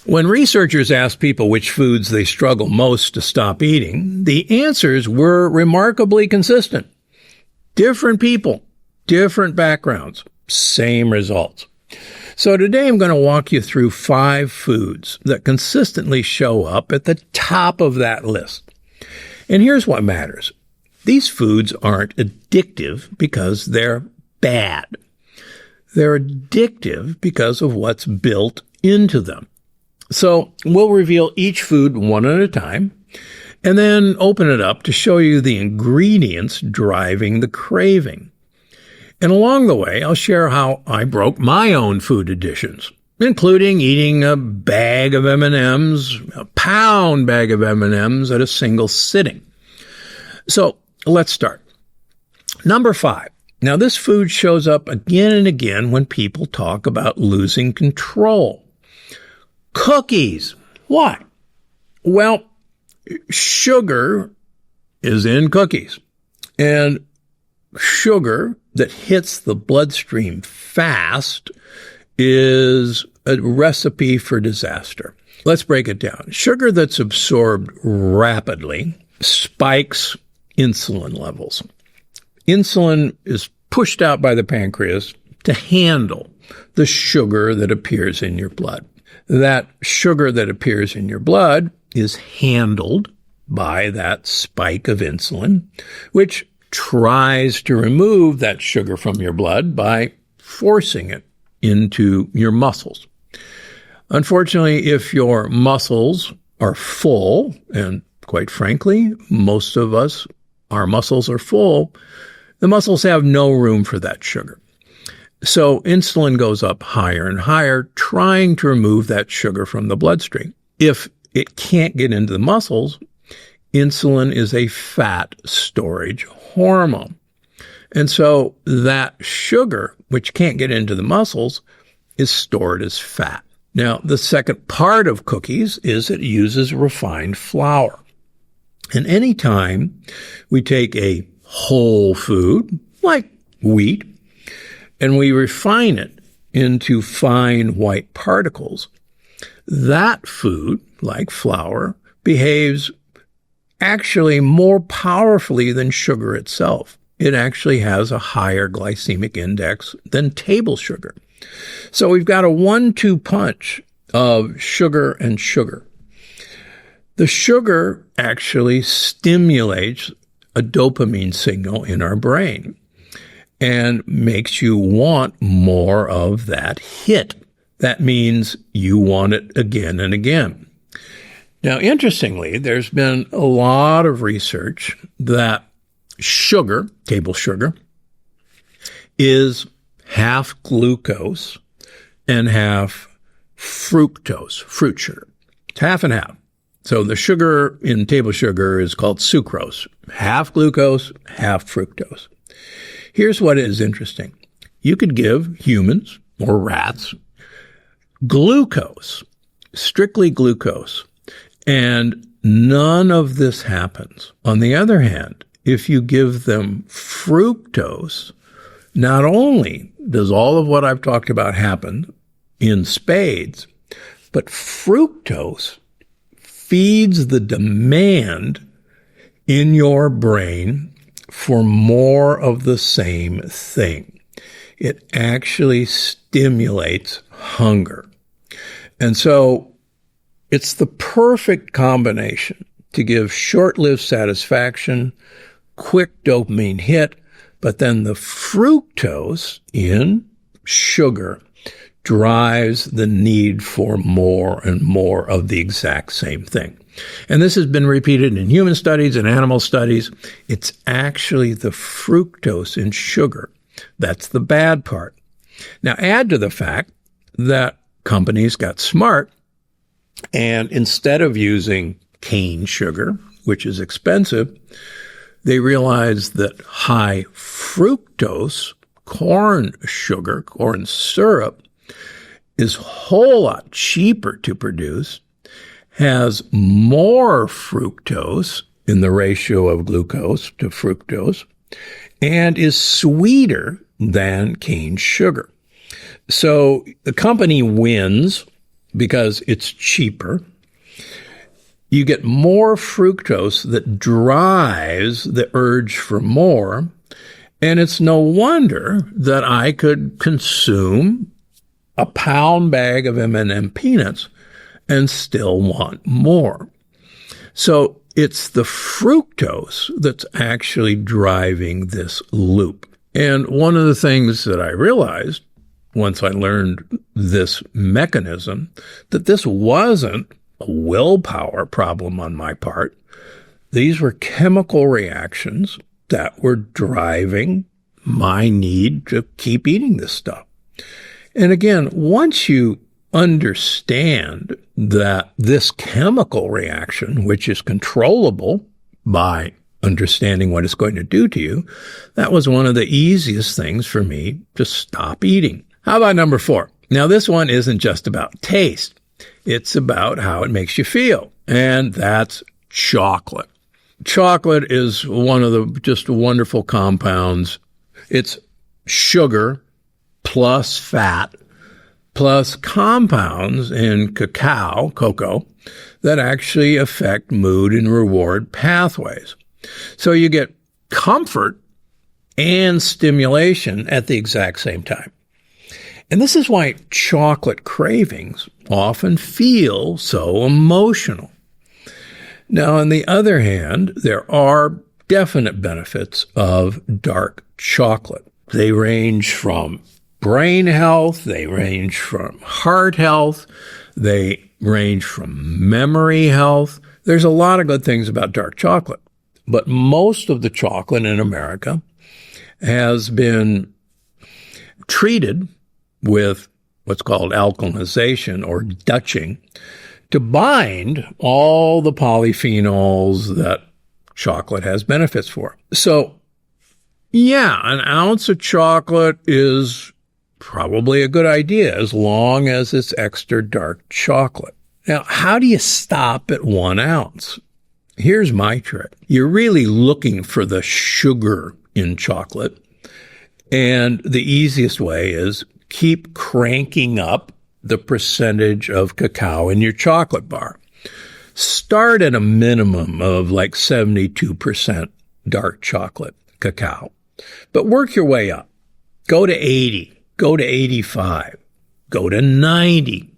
When researchers asked people which foods they struggle most to stop eating, the answers were remarkably consistent. Different people, different backgrounds, same results. So today I'm going to walk you through 5 foods that consistently show up at the top of that list. And here's what matters. These foods aren't addictive because they're bad. They're addictive because of what's built into them. So we'll reveal each food one at a time and then open it up to show you the ingredients driving the craving. And along the way, I'll share how I broke my own food addictions, including eating a bag of M&Ms, a pound bag of M&Ms at a single sitting. So let's start. Number 5. Now, this food shows up again and again when people talk about losing control. Cookies. Why? Well, sugar is in cookies. And sugar that hits the bloodstream fast is a recipe for disaster. Let's break it down. Sugar that's absorbed rapidly spikes insulin levels. Insulin is pushed out by the pancreas to handle the sugar that appears in your blood. That sugar that appears in your blood is handled by that spike of insulin, which tries to remove that sugar from your blood by forcing it into your muscles. Unfortunately, if your muscles are full, and quite frankly, most of us, our muscles are full, the muscles have no room for that sugar. So insulin goes up higher and higher, trying to remove that sugar from the bloodstream. If it can't get into the muscles, insulin is a fat storage hormone. And so that sugar, which can't get into the muscles, is stored as fat. Now, the second part of cookies is it uses refined flour. And any time we take a whole food, like wheat, and we refine it into fine white particles, that food, like flour, behaves actually more powerfully than sugar itself. It actually has a higher glycemic index than table sugar. So we've got a 1-2 punch of sugar and sugar. The sugar actually stimulates a dopamine signal in our brain and makes you want more of that hit. That means you want it again and again. Now, interestingly, there's been a lot of research that sugar, table sugar, is half glucose and half fructose, fruit sugar. It's half and half. So the sugar in table sugar is called sucrose, half glucose, half fructose. Here's what is interesting. You could give humans or rats glucose, strictly glucose, and none of this happens. On the other hand, if you give them fructose, not only does all of what I've talked about happen in spades, but fructose feeds the demand in your brain for more of the same thing. It actually stimulates hunger. And so it's the perfect combination to give short-lived satisfaction, quick dopamine hit, but then the fructose in sugar drives the need for more and more of the exact same thing. And this has been repeated in human studies and animal studies. It's actually the fructose in sugar that's the bad part. Now, add to the fact that companies got smart, and instead of using cane sugar, which is expensive, they realized that high fructose corn sugar, corn syrup, is a whole lot cheaper to produce, has more fructose in the ratio of glucose to fructose, and is sweeter than cane sugar. So the company wins because it's cheaper. You get more fructose that drives the urge for more. And it's no wonder that I could consume a pound bag of M&M peanuts and still want more. So it's the fructose that's actually driving this loop. And one of the things that I realized once I learned this mechanism, that this wasn't a willpower problem on my part. These were chemical reactions that were driving my need to keep eating this stuff. And again, once you understand that this chemical reaction, which is controllable by understanding what it's going to do to you, that was one of the easiest things for me to stop eating. How about number 4? Now, this one isn't just about taste. It's about how it makes you feel, and that's chocolate. Chocolate is one of the just wonderful compounds. It's sugar plus fat plus compounds in cocoa, that actually affect mood and reward pathways. So you get comfort and stimulation at the exact same time. And this is why chocolate cravings often feel so emotional. Now, on the other hand, there are definite benefits of dark chocolate. They range from brain health, they range from heart health, they range from memory health. There's a lot of good things about dark chocolate, but most of the chocolate in America has been treated with what's called alkalization or Dutching to bind all the polyphenols that chocolate has benefits for. So, yeah, an ounce of chocolate is probably a good idea as long as it's extra dark chocolate. Now, how do you stop at 1 ounce? Here's my trick. You're really looking for the sugar in chocolate, and the easiest way is keep cranking up the percentage of cacao in your chocolate bar. Start at a minimum of like 72% dark chocolate cacao, but work your way up. Go to 80, go to 85, go to 90.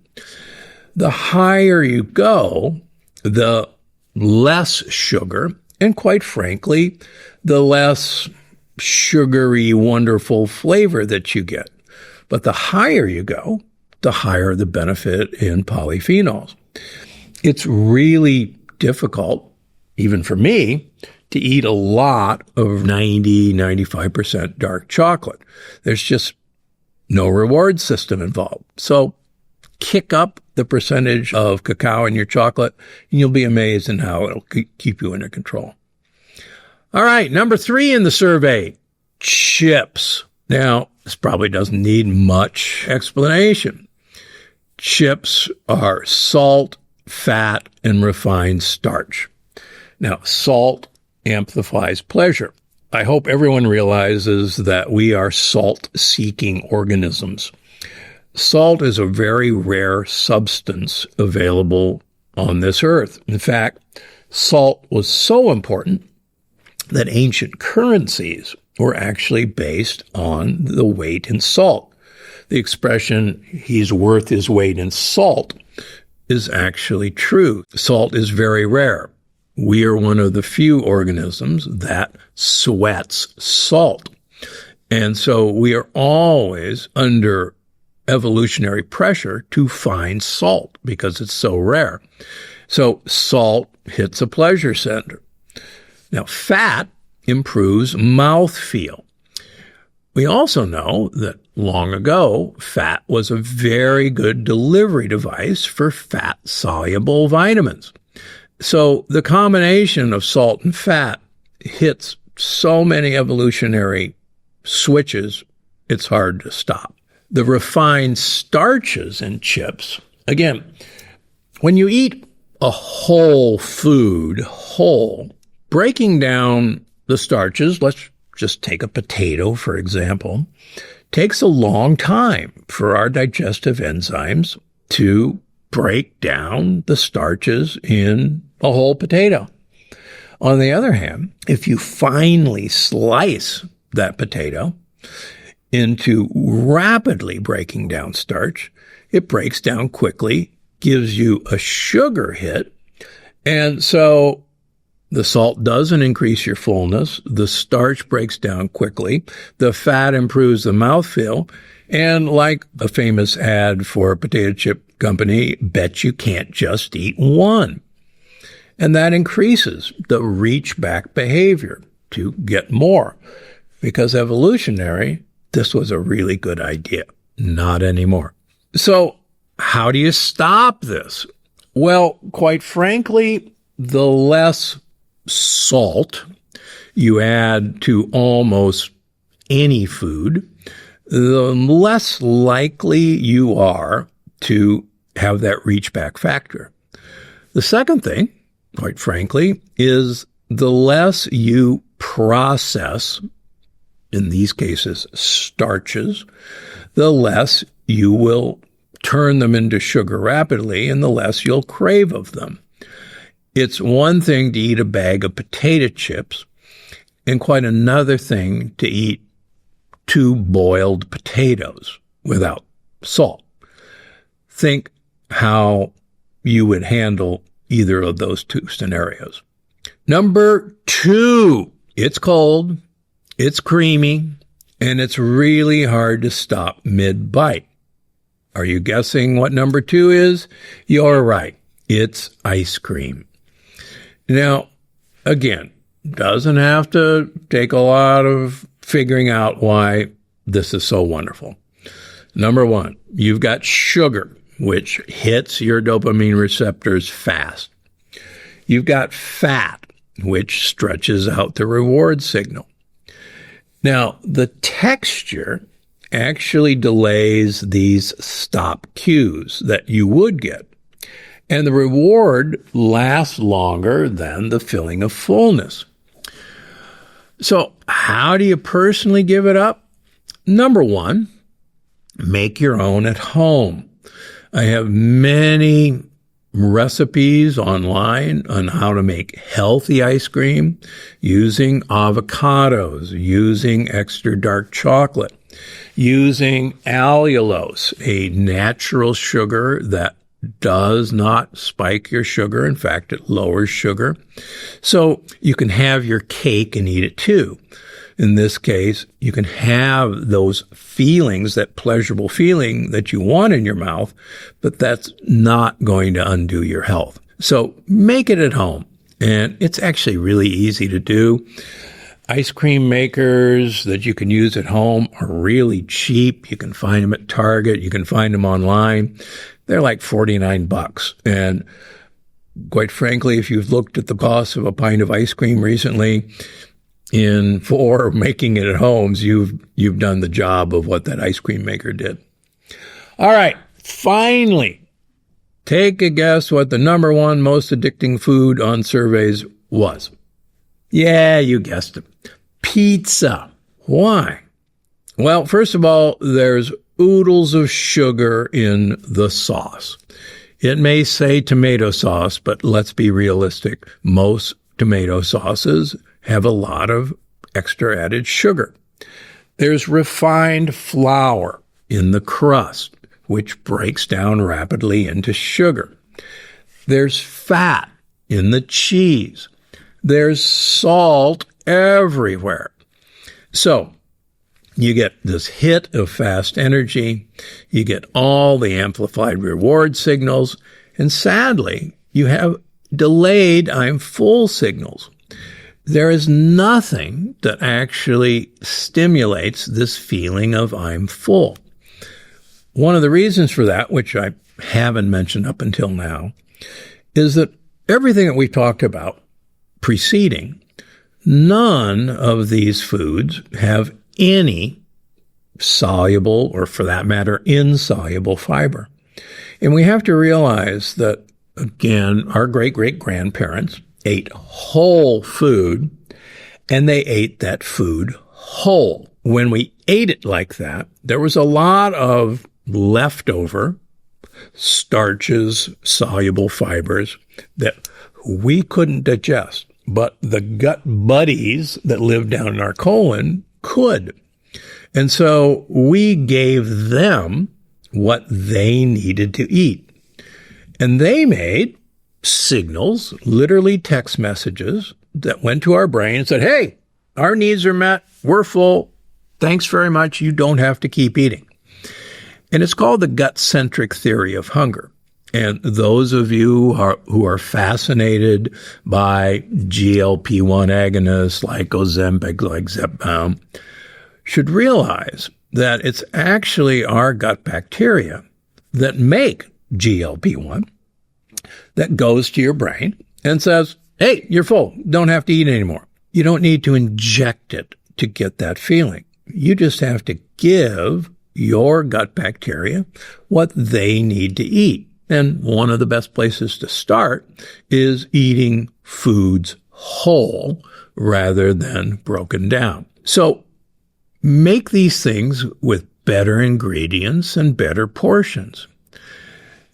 The higher you go, the less sugar, and quite frankly, the less sugary, wonderful flavor that you get. But the higher you go, the higher the benefit in polyphenols. It's really difficult, even for me, to eat a lot of 90, 95% dark chocolate. There's just no reward system involved. So kick up the percentage of cacao in your chocolate, and you'll be amazed in how it'll keep you under control. All right, number 3 in the survey, chips. Now, this probably doesn't need much explanation. Chips are salt, fat, and refined starch. Now, salt amplifies pleasure. I hope everyone realizes that we are salt-seeking organisms. Salt is a very rare substance available on this earth. In fact, salt was so important that ancient currencies were actually based on the weight in salt. The expression, he's worth his weight in salt, is actually true. Salt is very rare. We are one of the few organisms that sweats salt. And so we are always under evolutionary pressure to find salt because it's so rare. So salt hits a pleasure center. Now, fat improves mouthfeel. We also know that long ago, fat was a very good delivery device for fat-soluble vitamins. So the combination of salt and fat hits so many evolutionary switches, it's hard to stop. The refined starches in chips, again, when you eat a whole food, breaking down the starches, let's just take a potato, for example, takes a long time for our digestive enzymes to break down the starches in a whole potato. On the other hand, if you finely slice that potato into rapidly breaking down starch, it breaks down quickly, gives you a sugar hit, and so the salt doesn't increase your fullness, the starch breaks down quickly, the fat improves the mouthfeel, and like a famous ad for a potato chip company, bet you can't just eat one. And that increases the reach back behavior to get more. Because evolutionary, this was a really good idea. Not anymore. So how do you stop this? Well, quite frankly, the less salt you add to almost any food, the less likely you are to have that reach back factor. The second thing, quite frankly, is the less you process, in these cases, starches, the less you will turn them into sugar rapidly and the less you'll crave of them. It's one thing to eat a bag of potato chips and quite another thing to eat 2 boiled potatoes without salt. Think how you would handle either of those 2 scenarios. Number 2, it's cold, it's creamy, and it's really hard to stop mid-bite. Are you guessing what number 2 is? You're right. It's ice cream. Now, again, doesn't have to take a lot of figuring out why this is so wonderful. Number 1, you've got sugar, which hits your dopamine receptors fast. You've got fat, which stretches out the reward signal. Now, the texture actually delays these stop cues that you would get. And the reward lasts longer than the feeling of fullness. So how do you personally give it up? Number 1, make your own at home. I have many recipes online on how to make healthy ice cream using avocados, using extra dark chocolate, using allulose, a natural sugar that does not spike your sugar. In fact, it lowers sugar. So you can have your cake and eat it too. In this case, you can have those feelings, that pleasurable feeling that you want in your mouth, but that's not going to undo your health. So make it at home. And it's actually really easy to do. Ice cream makers that you can use at home are really cheap. You can find them at Target. You can find them online. They're like $49. And quite frankly, if you've looked at the cost of a pint of ice cream recently, for making it at homes, you've done the job of what that ice cream maker did. All right, finally, take a guess what the number 1 most addicting food on surveys was. Yeah, you guessed it. Pizza. Why? Well, first of all, there's oodles of sugar in the sauce. It may say tomato sauce, but let's be realistic. Most tomato sauces have a lot of extra added sugar. There's refined flour in the crust, which breaks down rapidly into sugar. There's fat in the cheese. There's salt everywhere. So you get this hit of fast energy, you get all the amplified reward signals, and sadly, you have delayed I'm full signals. There is nothing that actually stimulates this feeling of I'm full. One of the reasons for that, which I haven't mentioned up until now, is that everything that we've talked about preceding, none of these foods have any soluble, or for that matter, insoluble fiber. And we have to realize that, again, our great-great-grandparents ate whole food, and they ate that food whole. When we ate it like that, there was a lot of leftover starches, soluble fibers that we couldn't digest, but the gut buddies that live down in our colon could. And so we gave them what they needed to eat. And they made signals, literally text messages, that went to our brain and said, hey, our needs are met. We're full. Thanks very much. You don't have to keep eating. And it's called the gut-centric theory of hunger. And those of you who are fascinated by GLP-1 agonists like Ozempic, like Zepbound, should realize that it's actually our gut bacteria that make GLP-1 that goes to your brain and says, hey, you're full. Don't have to eat anymore. You don't need to inject it to get that feeling. You just have to give your gut bacteria what they need to eat. And one of the best places to start is eating foods whole rather than broken down. So make these things with better ingredients and better portions.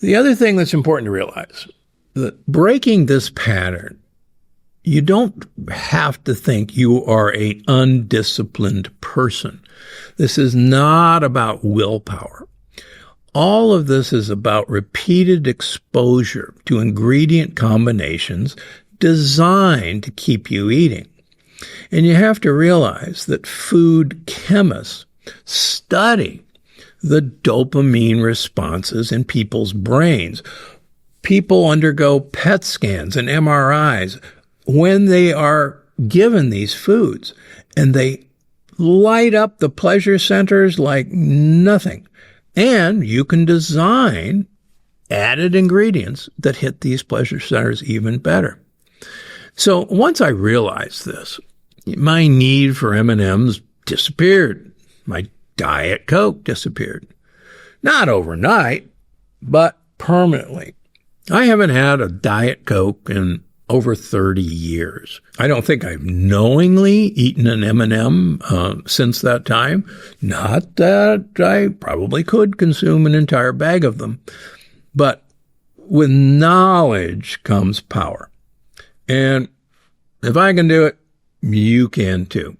The other thing that's important to realize, that breaking this pattern, you don't have to think you are an undisciplined person. This is not about willpower. All of this is about repeated exposure to ingredient combinations designed to keep you eating. And you have to realize that food chemists study the dopamine responses in people's brains. People undergo PET scans and MRIs when they are given these foods, and they light up the pleasure centers like nothing. And you can design added ingredients that hit these pleasure centers even better. So once I realized this, my need for M&Ms disappeared. My Diet Coke disappeared. Not overnight, but permanently. I haven't had a Diet Coke in over 30 years. I don't think I've knowingly eaten an M&M since that time. Not that I probably could consume an entire bag of them. But with knowledge comes power. And if I can do it, you can too.